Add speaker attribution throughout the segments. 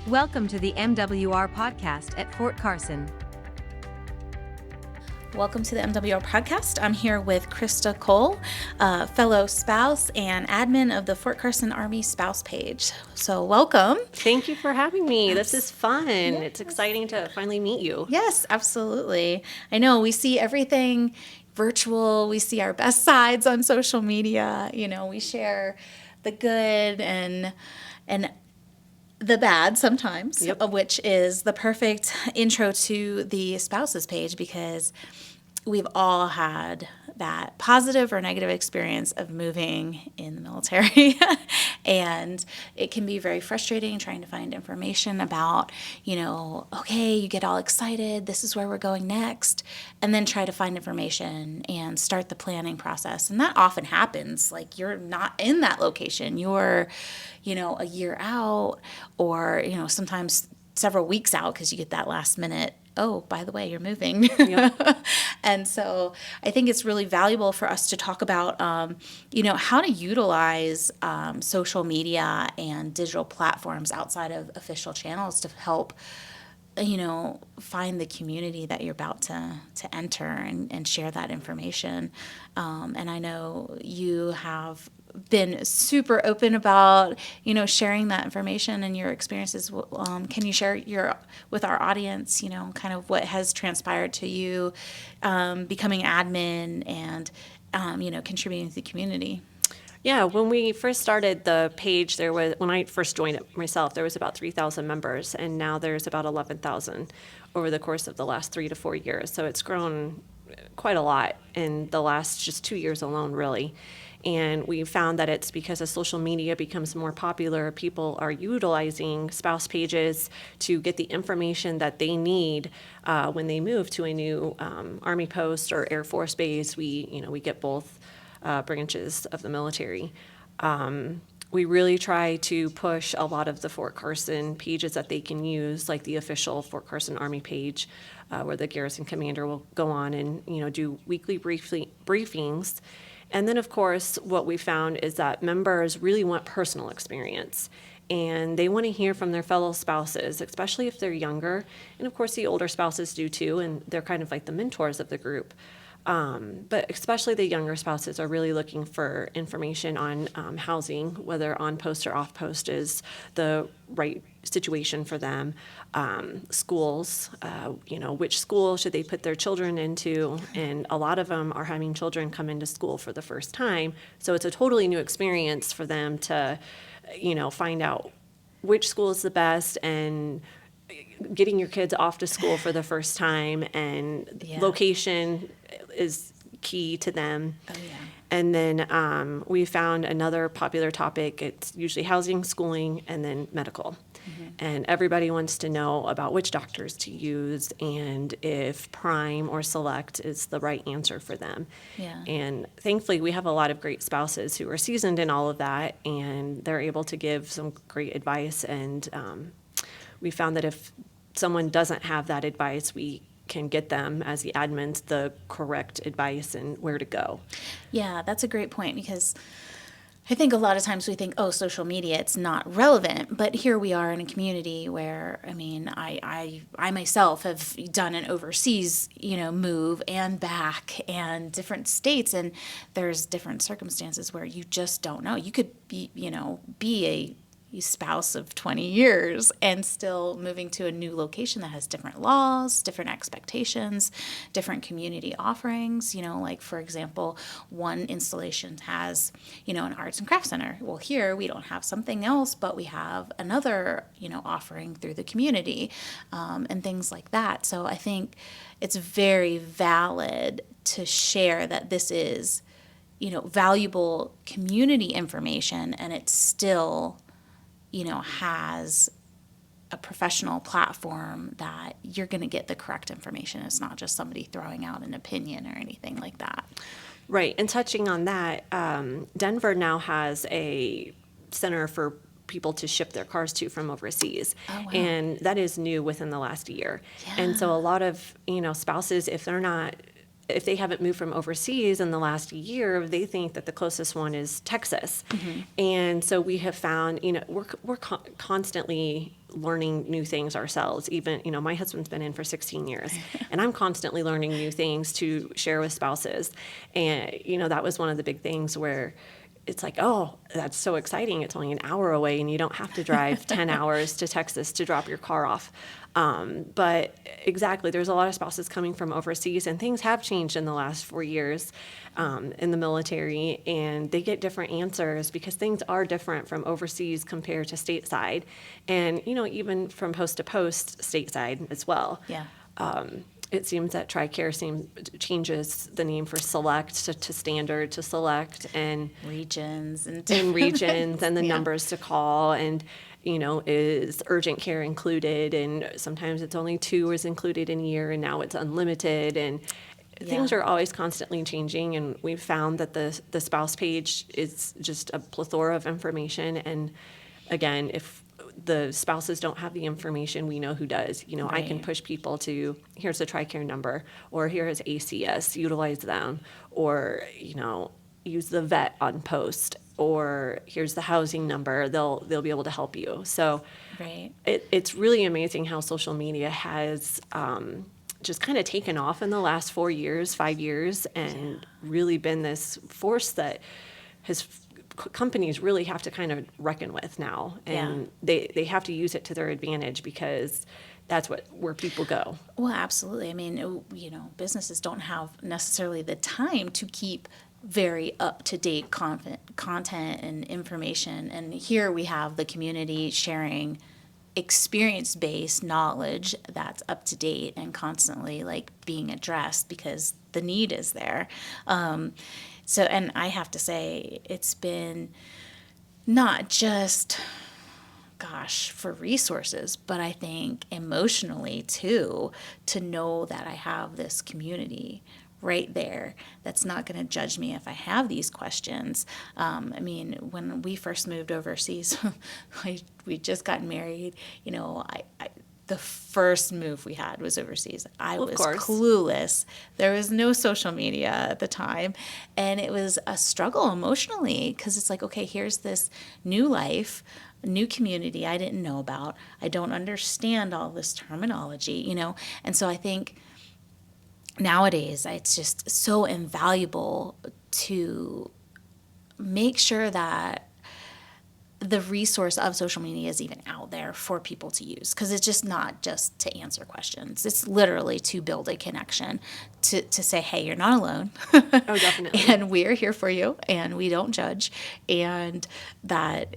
Speaker 1: Welcome to the MWR podcast at Fort Carson.
Speaker 2: Welcome to the MWR podcast. I'm here with Krista Cole, fellow spouse and admin of the Fort Carson Army spouse page. So welcome.
Speaker 3: Thank you for having me. This is fun. Yes. It's exciting to finally meet you.
Speaker 2: Yes, absolutely. I know we see everything virtual. We see our best sides on social media. You know, we share the good and the bad sometimes,
Speaker 3: yep.
Speaker 2: Which is the perfect intro to the spouses page, because we've all had that positive or negative experience of moving in the military. And it can be very frustrating trying to find information about, okay, you get all excited, this is where we're going next, and then try to find information and start the planning process. And that often happens. Like, you're not in that location. You're, a year out, or, sometimes several weeks out, because you get that last minute, oh, by the way, you're moving. Yep. And so I think it's really valuable for us to talk about, how to utilize social media and digital platforms outside of official channels to help, find the community that you're about to enter and share that information. And I know you have been super open about, sharing that information and your experiences. Can you share with our audience, kind of what has transpired to you, becoming admin and, contributing to the community?
Speaker 3: Yeah, when we first started the page, when I first joined it myself, there was about 3,000 members, and now there's about 11,000 over the course of the last 3 to 4 years. So it's grown quite a lot in the last just 2 years alone, really. And we found that it's because as social media becomes more popular, people are utilizing spouse pages to get the information that they need when they move to a new Army post or Air Force base. We get both branches of the military. We really try to push a lot of the Fort Carson pages that they can use, like the official Fort Carson Army page, where the garrison commander will go on and do weekly briefings. And then, of course, what we found is that members really want personal experience, and they want to hear from their fellow spouses, especially if they're younger. And, of course, the older spouses do too, and they're kind of like the mentors of the group. But especially the younger spouses are really looking for information on housing, whether on post or off post is the right situation for them. Schools, which school should they put their children into? And a lot of them are having children come into school for the first time. So it's a totally new experience for them to, find out which school is the best, and getting your kids off to school for the first time, and location is key to them.
Speaker 2: Oh, yeah.
Speaker 3: And then we found another popular topic. It's usually housing, schooling, and then medical. Mm-hmm. And everybody wants to know about which doctors to use and if Prime or Select is the right answer for them.
Speaker 2: Yeah.
Speaker 3: And thankfully, we have a lot of great spouses who are seasoned in all of that, and they're able to give some great advice. And we found that if someone doesn't have that advice, we can get them, as the admins, the correct advice and where to go.
Speaker 2: Yeah, that's a great point, because I think a lot of times we think, social media, it's not relevant. But here we are in a community where, I myself have done an overseas, move and back, and different states, and there's different circumstances where you just don't know. You could be a spouse of 20 years and still moving to a new location that has different laws, different expectations, different community offerings. Like, for example, one installation has, an arts and crafts center. Well, here we don't have something else, but we have another, offering through the community, and things like that. So I think it's very valid to share that this is, valuable community information, and it's still has a professional platform that you're going to get the correct information. It's not just somebody throwing out an opinion or anything like that.
Speaker 3: Right. And touching on that, Denver now has a center for people to ship their cars to from overseas.
Speaker 2: Oh, wow.
Speaker 3: And that is new within the last year.
Speaker 2: Yeah.
Speaker 3: And so a lot of, spouses, if they're not if they haven't moved from overseas in the last year, they think that the closest one is Texas. And so we have found, we're constantly learning new things ourselves. Even, my husband's been in for 16 years, and I'm constantly learning new things to share with spouses. And, that was one of the big things where it's like, oh, that's so exciting. It's only an hour away and you don't have to drive 10 hours to Texas to drop your car off. But exactly, there's a lot of spouses coming from overseas, and things have changed in the last 4 years in the military, and they get different answers because things are different from overseas compared to stateside, and, even from post to post stateside as well.
Speaker 2: Yeah.
Speaker 3: It seems that TRICARE changes the name for select to standard to select, and
Speaker 2: Regions and
Speaker 3: regions and the
Speaker 2: Yeah.
Speaker 3: numbers to call, and is urgent care included, and sometimes it's only 2 is included in a year, and now it's unlimited, and things
Speaker 2: Yeah.
Speaker 3: are always constantly changing. And we've found that the spouse page is just a plethora of information, and again, if the spouses don't have the information, we know who does. I can
Speaker 2: Right.
Speaker 3: push people to, here's the TRICARE number, or here is ACS, utilize them, or, use the vet on post, or here's the housing number, they'll be able to help you. So
Speaker 2: Right.
Speaker 3: it's really amazing how social media has just kind of taken off in the last 4 years, 5 years, and really been this force that companies really have to kind of reckon with now, and they have to use it to their advantage, because that's where people go.
Speaker 2: Well, absolutely. I mean, businesses don't have necessarily the time to keep very up-to-date content and information. And here we have the community sharing experience-based knowledge that's up-to-date and constantly being addressed because the need is there. And I have to say, it's been not just, for resources, but I think emotionally too, to know that I have this community right there that's not going to judge me if I have these questions. When we first moved overseas, we just got married, the first move we had was overseas. I was clueless. There was no social media at the time. And it was a struggle emotionally, because it's like, okay, here's this new life, new community I didn't know about. I don't understand all this terminology, And so I think nowadays it's just so invaluable to make sure that the resource of social media is even out there for people to use, because it's just not just to answer questions. It's literally to build a connection, to say, hey, you're not alone.
Speaker 3: Oh, definitely.
Speaker 2: And we're here for you, and we don't judge, and that,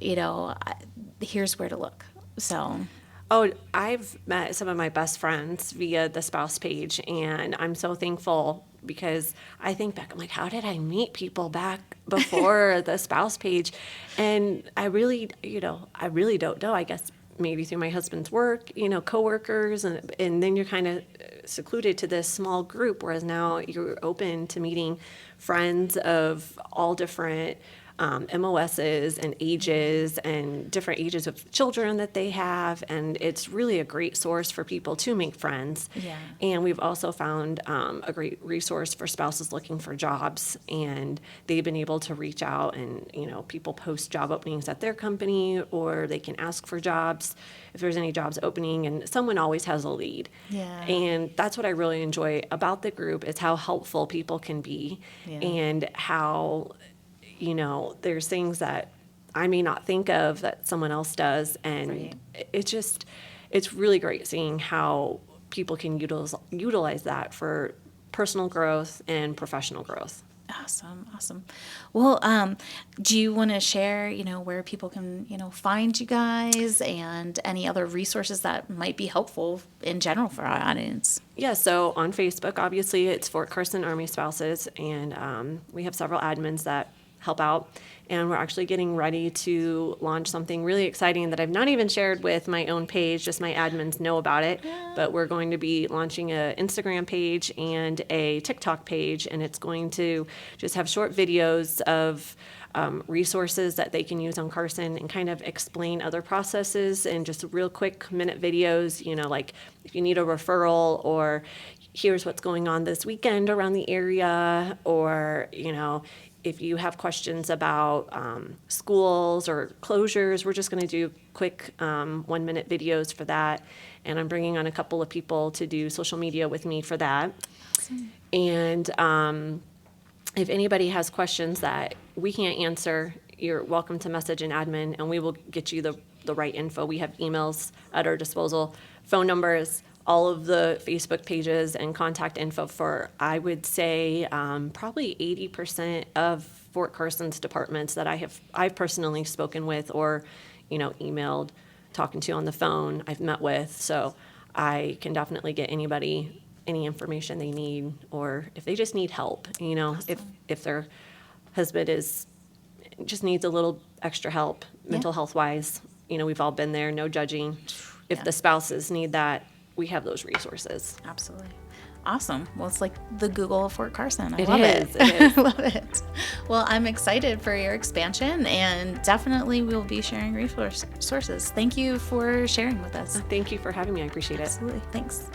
Speaker 2: here's where to look. So.
Speaker 3: Oh, I've met some of my best friends via the spouse page, and I'm so thankful, because I think back, I'm like, how did I meet people back before the spouse page? And I really don't know. I guess maybe through my husband's work, coworkers, and then you're kind of secluded to this small group, whereas now you're open to meeting friends of all different MOSs and ages, and different ages of children that they have, and it's really a great source for people to make friends.
Speaker 2: Yeah.
Speaker 3: And we've also found a great resource for spouses looking for jobs, and they've been able to reach out, and people post job openings at their company, or they can ask for jobs if there's any jobs opening, and someone always has a lead.
Speaker 2: Yeah.
Speaker 3: And that's what I really enjoy about the group, is how helpful people can be, and how there's things that I may not think of that someone else does. And it's really great seeing how people can utilize that for personal growth and professional growth.
Speaker 2: Awesome. Well, do you want to share, where people can, find you guys, and any other resources that might be helpful in general for our audience?
Speaker 3: Yeah, so on Facebook, obviously, it's Fort Carson Army Spouses, and we have several admins that help out. And we're actually getting ready to launch something really exciting that I've not even shared with my own page, just my admins know about it. But we're going to be launching an Instagram page and a TikTok page, and it's going to just have short videos of resources that they can use on Carson and kind of explain other processes and just real quick minute videos, like if you need a referral or here's what's going on this weekend around the area, or, if you have questions about schools or closures, we're just going to do quick 1-minute videos for that. And I'm bringing on a couple of people to do social media with me for that. Awesome. And if anybody has questions that we can't answer, you're welcome to message an admin, and we will get you the right info. We have emails at our disposal, phone numbers, all of the Facebook pages, and contact info for, I would say, probably 80% of Fort Carson's departments that I've personally spoken with or, emailed, talking to on the phone, I've met with. So I can definitely get anybody any information they need, or if they just need help, if their husband just needs a little extra help, mental health wise, we've all been there, no judging. If the spouses need that, we have those resources.
Speaker 2: Absolutely. Awesome. Well, it's like the Google of Fort Carson. I
Speaker 3: It
Speaker 2: love
Speaker 3: is.
Speaker 2: it.
Speaker 3: It is.
Speaker 2: I love it. Well, I'm excited for your expansion, and definitely we'll be sharing resources. Thank you for sharing with us.
Speaker 3: Thank you for having me. I appreciate it.
Speaker 2: Absolutely. Thanks.